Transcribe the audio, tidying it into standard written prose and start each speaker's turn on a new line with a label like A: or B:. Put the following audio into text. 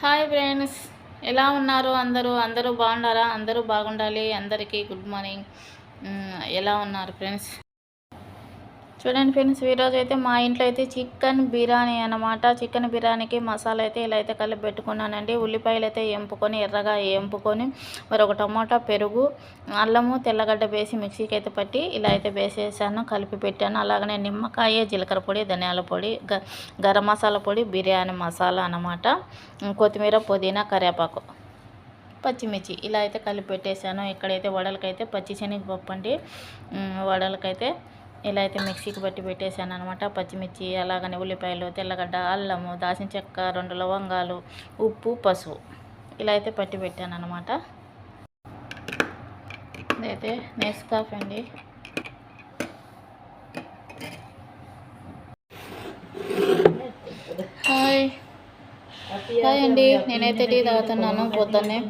A: Hi friends, ఎలా ఉన్నారు అందరూ? అందరూ బాగున్నారా? అందరూ బాగుండాలి. అందరికీ గుడ్ మార్నింగ్. ఎలా ఉన్నారు ఫ్రెండ్స్? చూడండి ఫ్రెండ్స్, ఈరోజు అయితే మా ఇంట్లో అయితే చికెన్ బిర్యానీ అన్నమాట. చికెన్ బిర్యానీకి మసాలా అయితే ఇలా అయితే కలిపి పెట్టుకున్నానండి. ఉల్లిపాయలు అయితే ఎంపుకొని ఎర్రగా ఎంపుకొని మరి ఒక టమాటా, పెరుగు, అల్లము, తెల్లగడ్డ వేసి మిక్సీకి అయితే పట్టి ఇలా అయితే వేసేసాను, కలిపి పెట్టాను. అలాగనే నిమ్మకాయ, జీలకర్ర పొడి, ధనియాల పొడి, గరం మసాలా పొడి, బిర్యానీ మసాలా అన్నమాట, కొత్తిమీర, పుదీనా, కరివేపాకు, పచ్చిమిర్చి ఇలా అయితే కలిపి పెట్టేశాను. ఇక్కడైతే వడలకైతే పచ్చి శనగపప్పు అండి. వడలకైతే ఇలా అయితే మిక్సీకి పట్టి పెట్టేశాను అనమాట. పచ్చిమిర్చి, అలాగనే ఉల్లిపాయలు, తెల్లగడ్డ, అల్లము, దాచిన చెక్క, 2 లవంగాలు, ఉప్పు, పసుపు ఇలా అయితే పట్టి పెట్టాను అనమాట. ఇదైతే నెస్కాఫే అండి. హాయ్ హాయ్ అండి, నేనైతే టీ తాగుతున్నాను పొద్దున్నే.